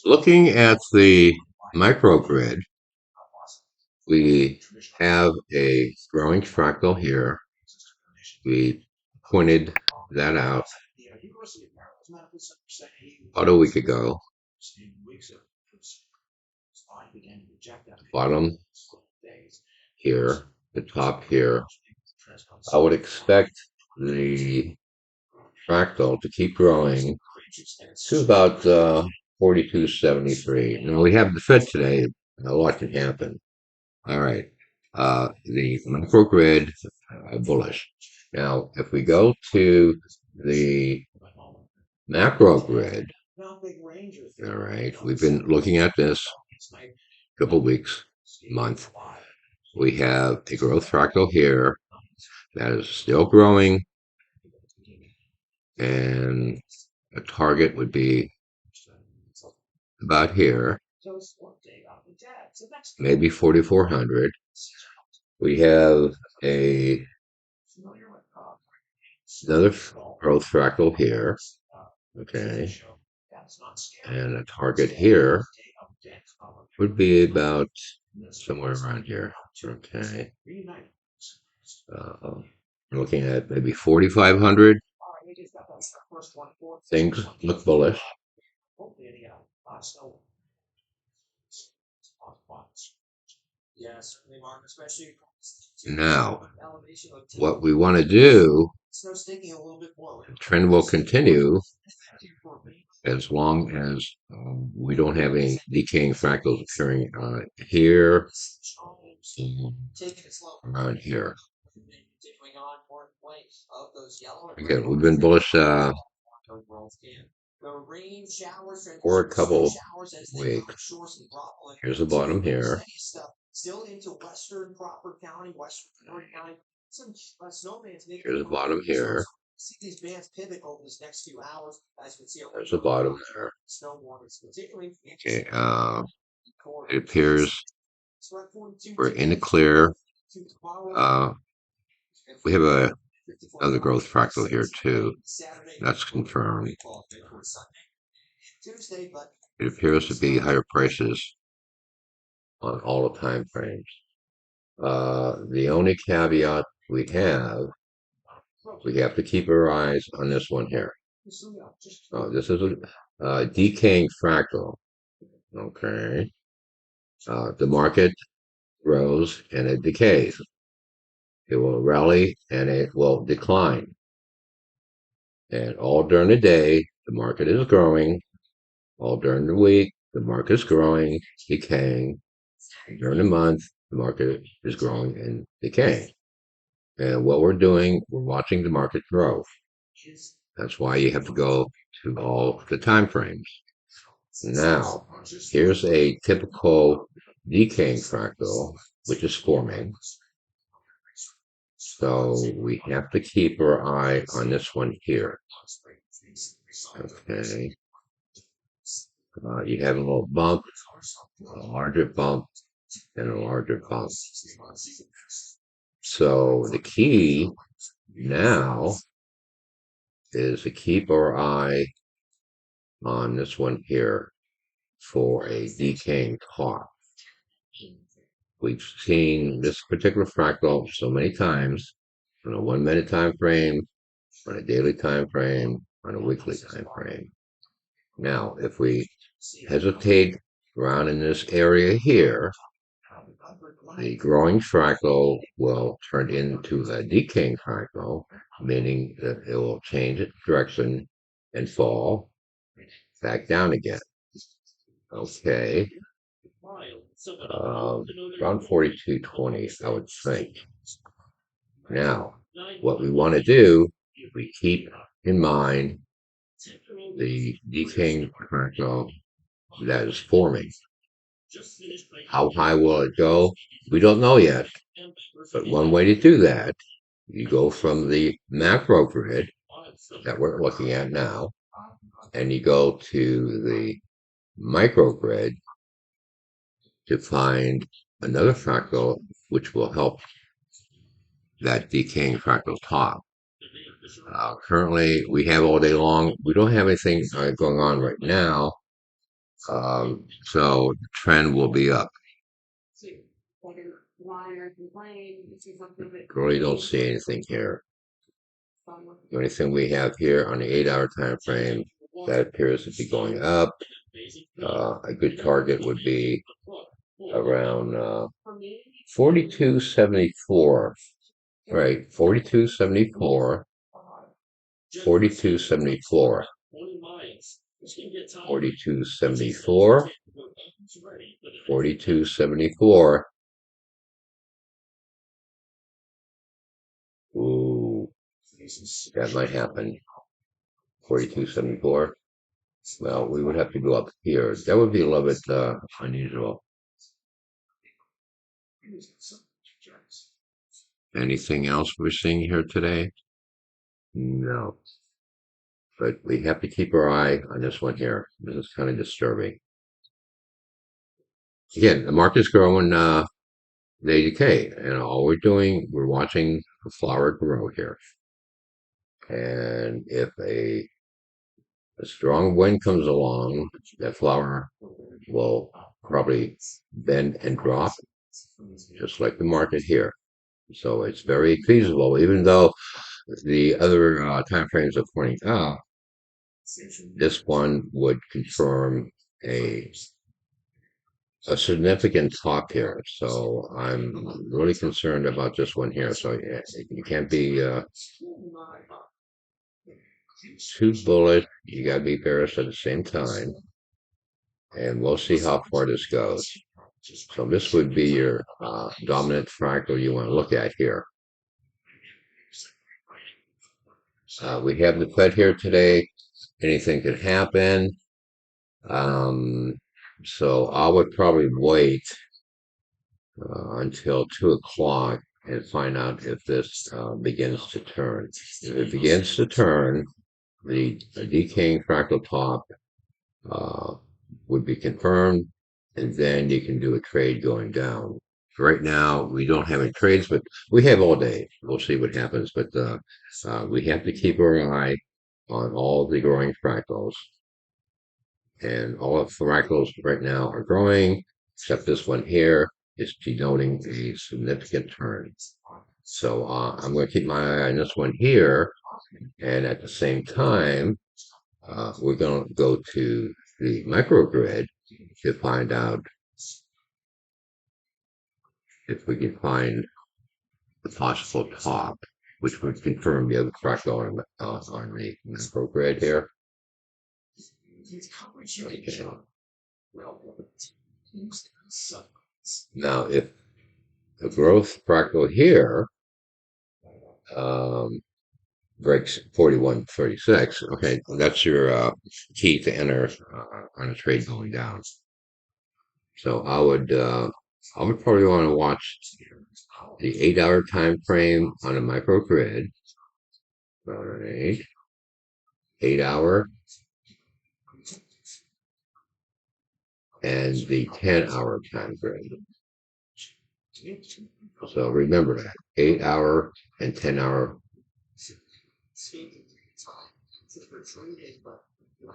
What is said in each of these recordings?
Looking at the microgrid, we have a growing fractal here. We pointed that out about a week ago. Bottom here, the top here. I would expect the fractal to keep growing to about 42.73. Now we have the Fed today. A lot can happen. All right. The microgrid bullish. Now, if we go to the macro grid, all right, we've been looking at this a couple weeks, month. We have a growth fractal here that is still growing, and a target would be about here, maybe 4,400. We have another growth fractal here, okay, and a target here would be about somewhere around here, okay. Looking at maybe 4,500. Things look bullish. Now, what we want to do, the trend will continue as long as we don't have any decaying fractals occurring here and around here. Again, we've been bullish for a couple weeks. Here's the bottom here. Here's the bottom here. There's the bottom there. Okay, it appears we're in the clear. We have another growth fractal here too. That's confirmed. It appears to be higher prices on all the time frames. The only caveat we have to keep our eyes on this one here. This is a decaying fractal. Okay. The market grows and it decays. It will rally and it will decline. And all during the day, the market is growing. All during the week, the market is growing, decaying. During the month, the market is growing and decaying. And what we're doing, we're watching the market grow. That's why you have to go to all the time frames. Now, here's a typical decaying fractal, which is forming. So we have to keep our eye on this one here. Okay. You have a little bump, a larger bump, and a larger bump. So the key now is to keep our eye on this one here for a decaying top. We've seen this particular fractal so many times on a 1 minute time frame, on a daily time frame, on a weekly time frame. Now, if we hesitate around in this area here, the growing fractal will turn into a decaying fractal, meaning that it will change its direction and fall back down again. Okay. Around 42.20, I would think. Now, what we want to do, we keep in mind the decaying fractal that is forming. How high will it go? We don't know yet. But one way to do that, you go from the macro grid that we're looking at now, and you go to the microgrid to find another fractal which will help that decaying fractal top. Currently, we have all day long. We don't have anything going on right now, so the trend will be up. Really don't see anything here. The only thing we have here on the 8-hour time frame that appears to be going up. A good target would be around 42.74. Right, 42.74, 42.74, 42.74, 42.74. Ooh, that might happen. 42.74. Well, we would have to go up here. That would be a little bit unusual. Anything else we're seeing here today? No. But we have to keep our eye on this one here. This is kind of disturbing. Again, the market's growing day decay, and all we're doing, we're watching the flower grow here. And if a strong wind comes along, that flower will probably bend and drop, just like the market here. So it's very feasible, even though the other time frames are pointing up. This one would confirm a significant top here. So I'm really concerned about this one here. So you can't be too bullish. You got to be bearish at the same time. And we'll see how far this goes. So this would be your dominant fractal you want to look at here. We have the Fed here today. Anything could happen. So I would probably wait until 2 o'clock and find out if this begins to turn. If it begins to turn, the decaying fractal top would be confirmed, and then you can do a trade going down. Right now, we don't have any trades, but we have all day. We'll see what happens, but we have to keep our eye on all the growing fractals. And all of the fractals right now are growing, except this one here is denoting a significant turn. So I'm going to keep my eye on this one here, and at the same time, we're going to go to the microgrid to find out if we can find the possible top, which would confirm the other fractal on the microgrid here. Okay. Now, if the growth fractal here breaks 41.36, okay, that's your key to enter on a trade going down. So I would probably want to watch the 8-hour time frame on a microgrid. All right, 8-hour and the 10-hour time frame. So remember that 8-hour and 10-hour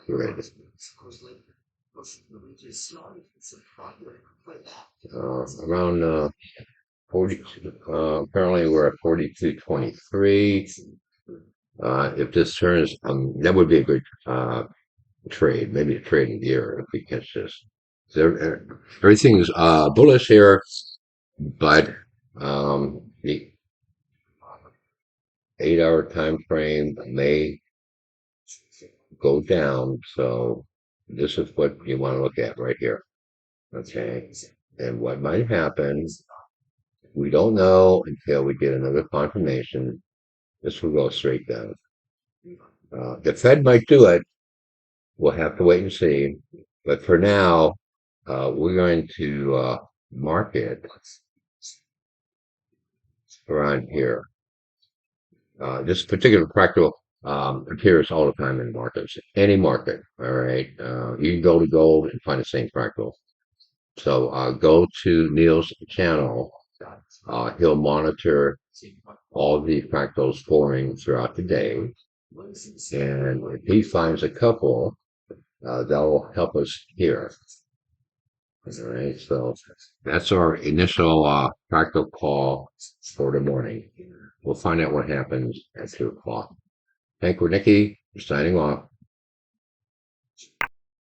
grid. Around 40. Apparently, we're at 42.23. If this turns, that would be a good trade, maybe a trade of the year if we catch this. So everything's bullish here, but the 8-hour time frame may go down. So this is what you want to look at right here. Okay. And what might happen, we don't know until we get another confirmation. This will go straight down. The Fed might do it. We'll have to wait and see. But for now, we're going to mark it around here. This particular fractal appears all the time in markets, any market. All right, you can go to gold and find the same fractal. So go to Neil's channel. He'll monitor all the fractals forming throughout the day. And if he finds a couple, that'll help us here. All right, so that's our initial fractal call for the morning. We'll find out what happens at 2 o'clock. Hank Wernicke, signing off.